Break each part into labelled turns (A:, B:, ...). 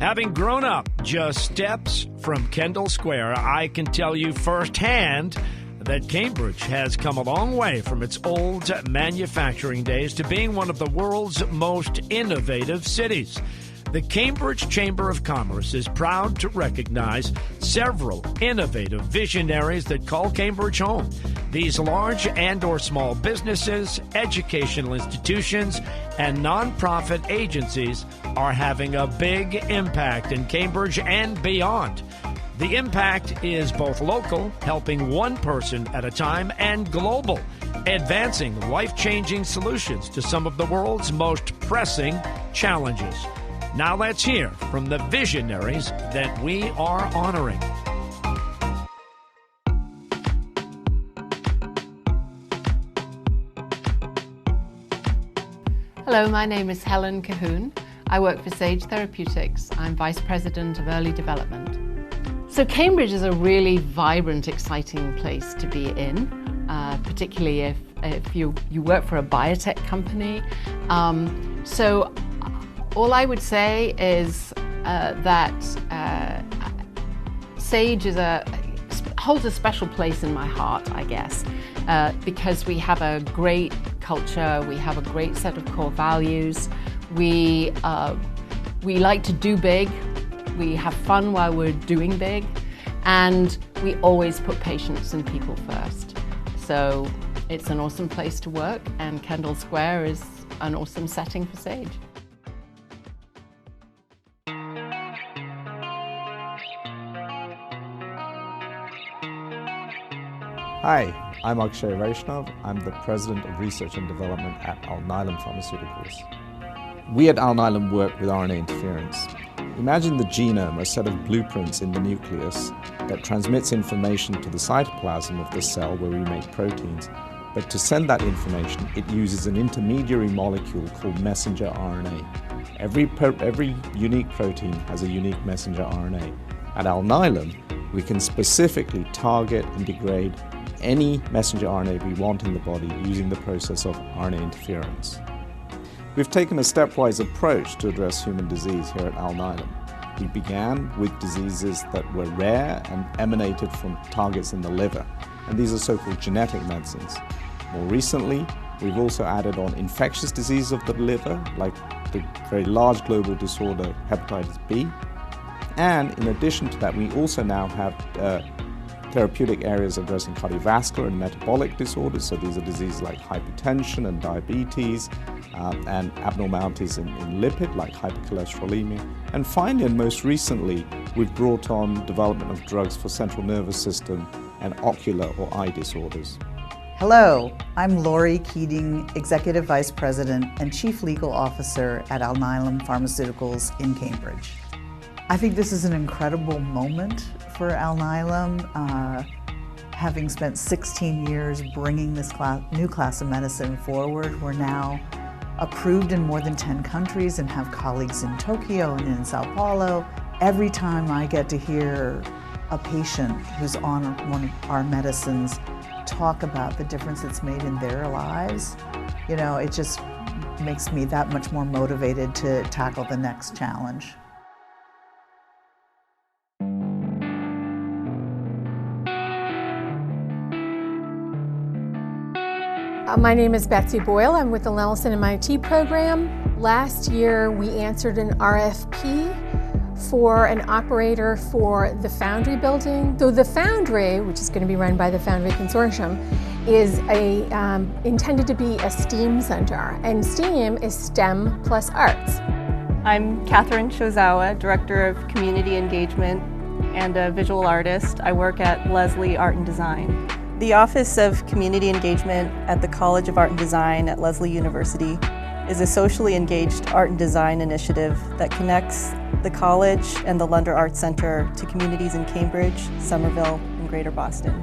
A: Having grown up just steps from Kendall Square, I can tell you firsthand that Cambridge has come a long way from its old manufacturing days to being one of the world's most innovative cities. The Cambridge Chamber of Commerce is proud to recognize several innovative visionaries that call Cambridge home. These large and or small businesses, educational institutions, and nonprofit agencies are having a big impact in Cambridge and beyond. The impact is both local, helping one person at a time, and global, advancing life-changing solutions to some of the world's most pressing challenges. Now let's hear from the visionaries that we are honoring.
B: Hello, my name is Helen Cahoon. I work for Sage Therapeutics. I'm Vice President of Early Development. So Cambridge is a really vibrant, exciting place to be in, particularly if you work for a biotech company. So all I would say is that Sage holds a special place in my heart, I guess, because we have a great culture, we have a great set of core values, we like to do big, we have fun while we're doing big, and we always put patients and people first. So it's an awesome place to work, and Kendall Square is an awesome setting for Sage.
C: Hi, I'm Akshay Vaishnav. I'm the President of Research and Development at Alnylam Pharmaceuticals. We at Alnylam work with RNA interference. Imagine the genome, a set of blueprints in the nucleus that transmits information to the cytoplasm of the cell where we make proteins. But to send that information, it uses an intermediary molecule called messenger RNA. Every unique protein has a unique messenger RNA. At Alnylam, we can specifically target and degrade any messenger RNA we want in the body using the process of RNA interference. We've taken a stepwise approach to address human disease here at Alnylam. We began with diseases that were rare and emanated from targets in the liver, and these are so-called genetic medicines. More recently, we've also added on infectious disease of the liver, like the very large global disorder hepatitis B. And in addition to that, we also now have therapeutic areas addressing cardiovascular and metabolic disorders. So these are diseases like hypertension and diabetes, and abnormalities in lipid like hypercholesterolemia. And finally, and most recently, we've brought on development of drugs for central nervous system and ocular or eye disorders.
D: Hello, I'm Lori Keating, Executive Vice President and Chief Legal Officer at Alnylam Pharmaceuticals in Cambridge. I think this is an incredible moment for Alnylam. Having spent 16 years bringing this new class of medicine forward, we're now approved in more than 10 countries and have colleagues in Tokyo and in Sao Paulo. Every time I get to hear a patient who's on one of our medicines talk about the difference it's made in their lives, it just makes me that much more motivated to tackle the next challenge.
E: My name is Betsy Boyle. I'm with the Lemelson MIT program. Last year, we answered an RFP for an operator for the Foundry building. So the Foundry, which is going to be run by the Foundry Consortium, is intended to be a STEAM center, and STEAM is STEM plus arts.
F: I'm Catherine Shozawa, Director of Community Engagement and a visual artist. I work at Leslie Art and Design. The Office of Community Engagement at the College of Art and Design at Lesley University is a socially engaged art and design initiative that connects the college and the Lunder Art Center to communities in Cambridge, Somerville, and Greater Boston.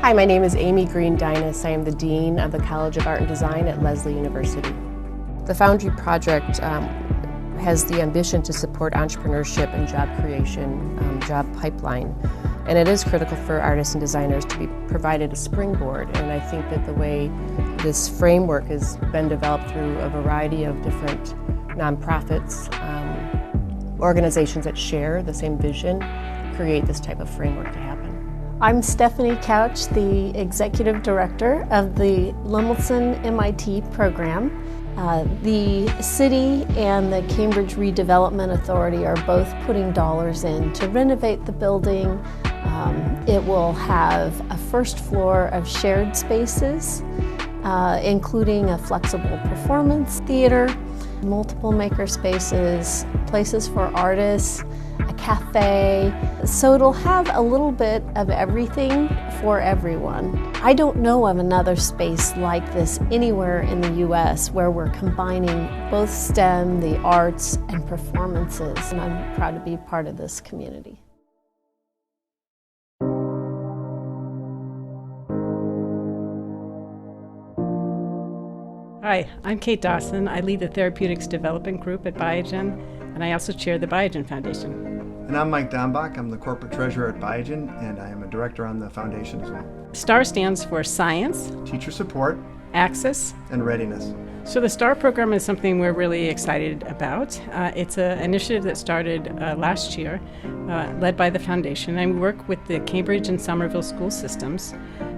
G: Hi, my name is Amy Green-Dinas. I am the Dean of the College of Art and Design at Lesley University. The Foundry Project has the ambition to support entrepreneurship and job creation, job pipeline. And it is critical for artists and designers to be provided a springboard. And I think that the way this framework has been developed through a variety of different nonprofits organizations that share the same vision create this type of framework to happen.
E: I'm Stephanie Couch, the Executive Director of the Lemelson MIT program. The city and the Cambridge Redevelopment Authority are both putting dollars in to renovate the building. It will have a first floor of shared spaces, including a flexible performance theater, multiple maker spaces, places for artists, a cafe. So it'll have a little bit of everything for everyone. I don't know of another space like this anywhere in the US where we're combining both STEM, the arts, and performances, and I'm proud to be part of this community.
H: Hi, I'm Kate Dawson. I lead the Therapeutics Development Group at Biogen, and I also chair the Biogen Foundation.
I: And I'm Mike Dombach. I'm the corporate treasurer at Biogen, and I am a director on the foundation as well.
H: STAR stands for Science,
I: Teacher Support,
H: Access,
I: and Readiness.
H: So the STAR program is something we're really excited about. It's an initiative that started last year, led by the foundation, and we work with the Cambridge and Somerville school systems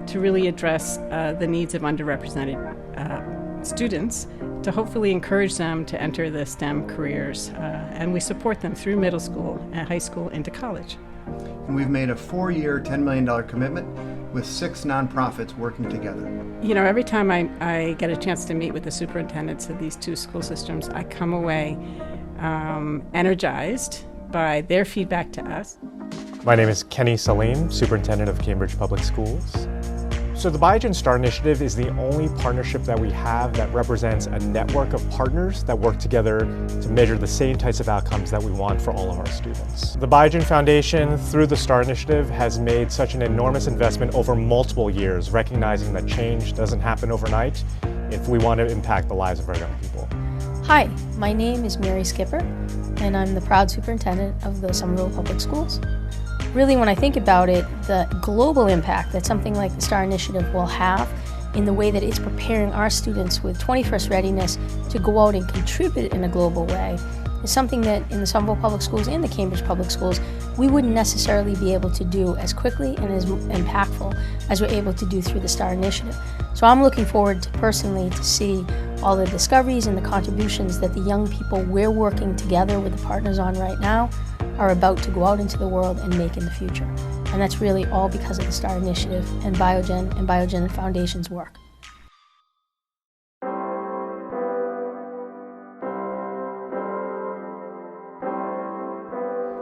H: to really address the needs of underrepresented students to hopefully encourage them to enter the STEM careers, and we support them through middle school and high school into college.
I: And we've made a 4-year, $10 million commitment with 6 nonprofits working together.
H: You know, every time I get a chance to meet with the superintendents of these 2 school systems, I come away energized by their feedback to us.
J: My name is Kenny Salim, Superintendent of Cambridge Public Schools. So the Biogen STAR Initiative is the only partnership that we have that represents a network of partners that work together to measure the same types of outcomes that we want for all of our students. The Biogen Foundation, through the STAR Initiative, has made such an enormous investment over multiple years, recognizing that change doesn't happen overnight if we want to impact the lives of our young people.
K: Hi, my name is Mary Skipper, and I'm the proud superintendent of the Somerville Public Schools. Really, when I think about it, the global impact that something like the STAR Initiative will have in the way that it's preparing our students with 21st readiness to go out and contribute in a global way is something that in the Somerville Public Schools and the Cambridge Public Schools, we wouldn't necessarily be able to do as quickly and as impactful as we're able to do through the STAR Initiative. So I'm looking forward to personally to see all the discoveries and the contributions that the young people we're working together with the partners on right now are about to go out into the world and make in the future. And that's really all because of the STAR Initiative and Biogen Foundation's work.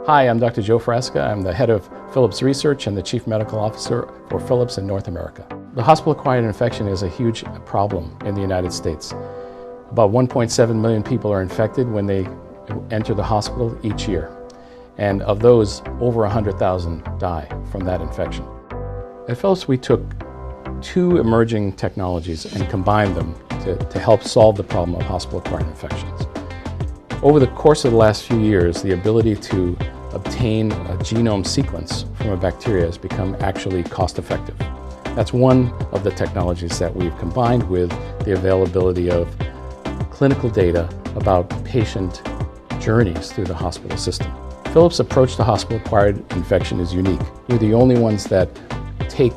L: Hi, I'm Dr. Joe Frasca. I'm the head of Philips Research and the Chief Medical Officer for Philips in North America. The hospital-acquired infection is a huge problem in the United States. About 1.7 million people are infected when they enter the hospital each year. And of those, over 100,000 die from that infection. At Philips, we took 2 emerging technologies and combined them to help solve the problem of hospital-acquired infections. Over the course of the last few years, the ability to obtain a genome sequence from a bacteria has become actually cost-effective. That's one of the technologies that we've combined with the availability of clinical data about patient journeys through the hospital system. Philips' approach to hospital-acquired infection is unique. We're the only ones that take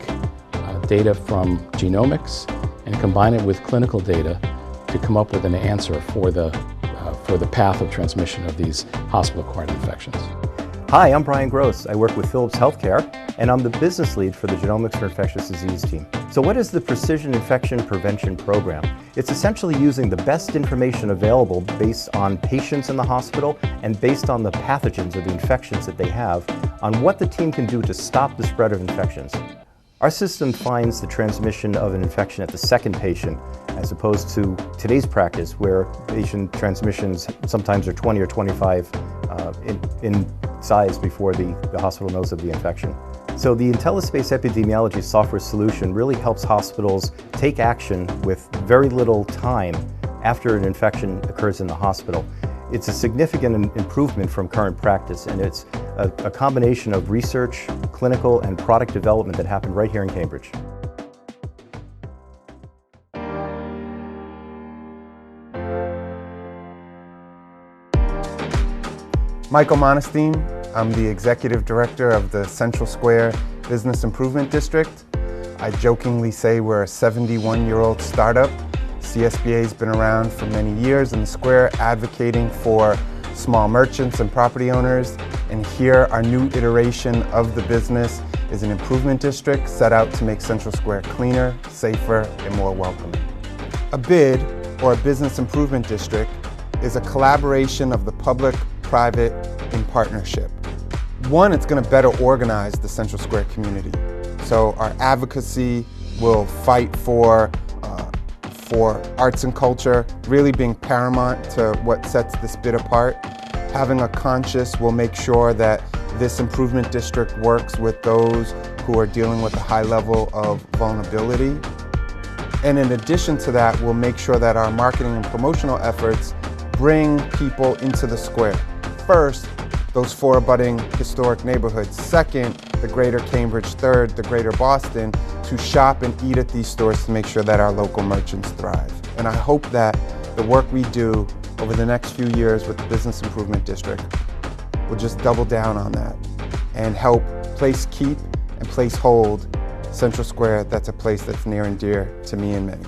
L: data from genomics and combine it with clinical data to come up with an answer for the path of transmission of these hospital-acquired infections.
M: Hi, I'm Brian Gross. I work with Philips Healthcare, and I'm the business lead for the Genomics for Infectious Disease team. So what is the Precision Infection Prevention Program? It's essentially using the best information available based on patients in the hospital and based on the pathogens or the infections that they have on what the team can do to stop the spread of infections. Our system finds the transmission of an infection at the second patient, as opposed to today's practice where patient transmissions sometimes are 20 or 25 in size before the hospital knows of the infection. So the IntelliSpace Epidemiology software solution really helps hospitals take action with very little time after an infection occurs in the hospital. It's a significant improvement from current practice, and it's a combination of research, clinical, and product development that happened right here in Cambridge.
N: Michael Monestein. I'm the Executive Director of the Central Square Business Improvement District. I jokingly say we're a 71-year-old startup. CSBA's been around for many years in the square advocating for small merchants and property owners. And here, our new iteration of the business is an improvement district set out to make Central Square cleaner, safer, and more welcoming. A BID, or a Business Improvement District, is a collaboration of the public, private, in partnership. One, it's going to better organize the Central Square community. So our advocacy will fight for arts and culture, really being paramount to what sets this BID apart. Having a conscience will make sure that this improvement district works with those who are dealing with a high level of vulnerability. And in addition to that, we'll make sure that our marketing and promotional efforts bring people into the square. First, those 4 abutting historic neighborhoods. Second, the greater Cambridge. Third, the greater Boston, to shop and eat at these stores to make sure that our local merchants thrive. And I hope that the work we do over the next few years with the Business Improvement District will just double down on that and help place keep and place hold Central Square. That's a place that's near and dear to me and many.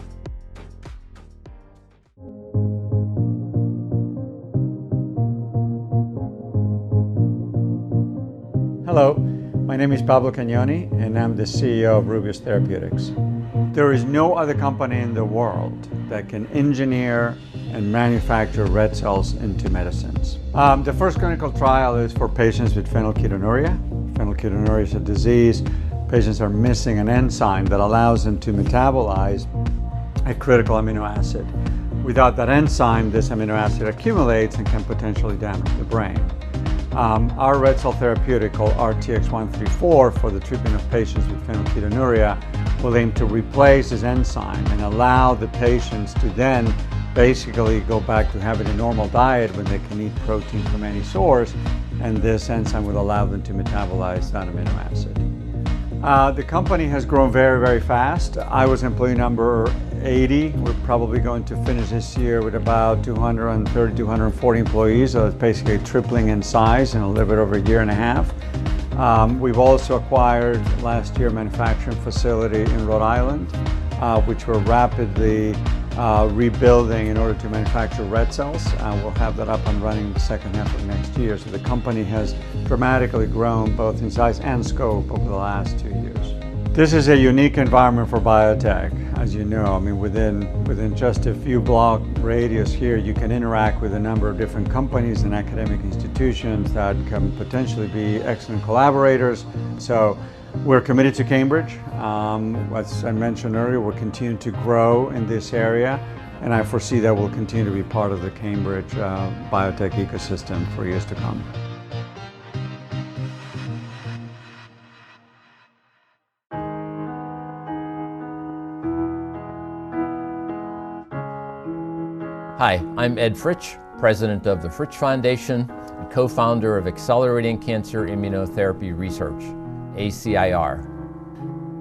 O: Hello, my name is Pablo Cagnoni and I'm the CEO of Rubius Therapeutics. There is no other company in the world that can engineer and manufacture red cells into medicines. The first clinical trial is for patients with phenylketonuria. Phenylketonuria is a disease. Patients are missing an enzyme that allows them to metabolize a critical amino acid. Without that enzyme, this amino acid accumulates and can potentially damage the brain. Our red cell therapeutic called RTX-134 for the treatment of patients with phenylketonuria will aim to replace this enzyme and allow the patients to then basically go back to having a normal diet when they can eat protein from any source, and this enzyme will allow them to metabolize that amino acid. The company has grown very, very fast. I was employee number 80. We're probably going to finish this year with about 230, 240 employees, so it's basically tripling in size in a little bit over a year and a half. We've also acquired last year a manufacturing facility in Rhode Island, which we're rapidly rebuilding in order to manufacture red cells. We'll have that up and running in the second half of next year. So the company has dramatically grown both in size and scope over the last 2 years. This is a unique environment for biotech, as you know. I mean, within just a few block radius here, you can interact with a number of different companies and academic institutions that can potentially be excellent collaborators. So we're committed to Cambridge. As I mentioned earlier, we're continuing to grow in this area, and I foresee that we'll continue to be part of the Cambridge biotech ecosystem for years to come.
P: Hi, I'm Ed Fritsch, president of the Fritsch Foundation and co-founder of Accelerating Cancer Immunotherapy Research, ACIR.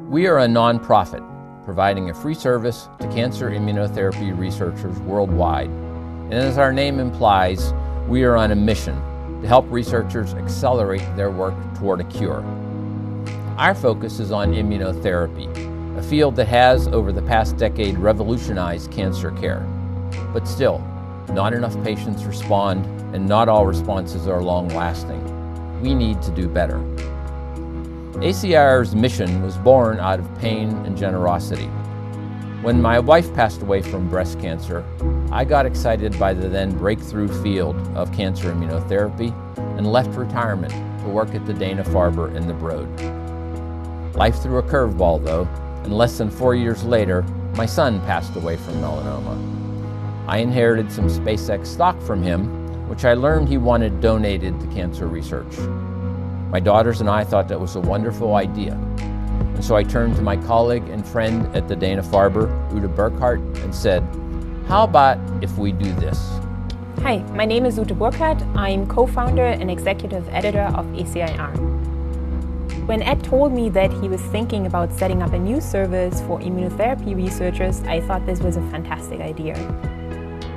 P: We are a nonprofit providing a free service to cancer immunotherapy researchers worldwide. And as our name implies, we are on a mission to help researchers accelerate their work toward a cure. Our focus is on immunotherapy, a field that has, over the past decade, revolutionized cancer care. But still, not enough patients respond, and not all responses are long-lasting. We need to do better. ACIR's mission was born out of pain and generosity. When my wife passed away from breast cancer, I got excited by the then breakthrough field of cancer immunotherapy and left retirement to work at the Dana-Farber in the Broad. Life threw a curveball though, and less than 4 years later, my son passed away from melanoma. I inherited some SpaceX stock from him, which I learned he wanted donated to cancer research. My daughters and I thought that was a wonderful idea. And so I turned to my colleague and friend at the Dana-Farber, Ute Burkhardt, and said, how about if we do this?
Q: Hi, my name is Ute Burkhardt. I'm co-founder and executive editor of ACIR. When Ed told me that he was thinking about setting up a new service for immunotherapy researchers, I thought this was a fantastic idea.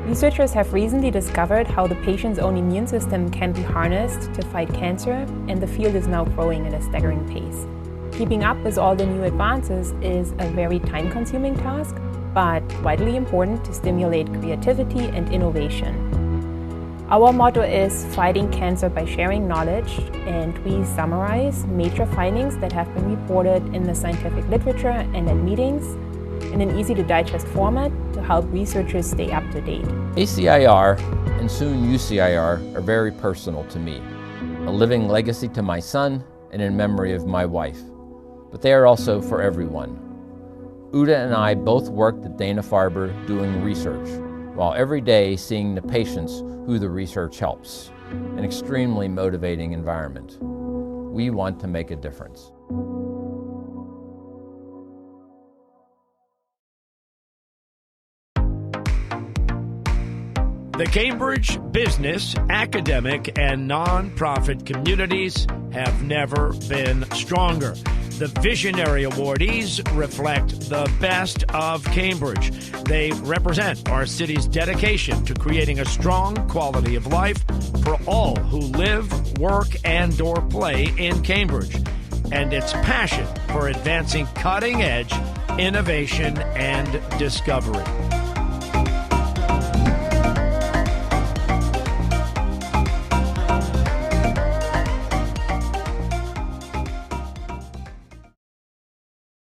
Q: Researchers have recently discovered how the patient's own immune system can be harnessed to fight cancer, and the field is now growing at a staggering pace. Keeping up with all the new advances is a very time-consuming task, but vitally important to stimulate creativity and innovation. Our motto is fighting cancer by sharing knowledge, and we summarize major findings that have been reported in the scientific literature and at meetings in an easy-to-digest format to help researchers stay up to date.
P: ACIR and soon UCIR are very personal to me, a living legacy to my son and in memory of my wife. But they are also for everyone. Uta and I both worked at Dana-Farber doing research, while every day seeing the patients who the research helps. An extremely motivating environment. We want to make a difference.
A: The Cambridge business, academic, and nonprofit communities have never been stronger. The visionary awardees reflect the best of Cambridge. They represent our city's dedication to creating a strong quality of life for all who live, work, and/or play in Cambridge, and its passion for advancing cutting-edge innovation and discovery.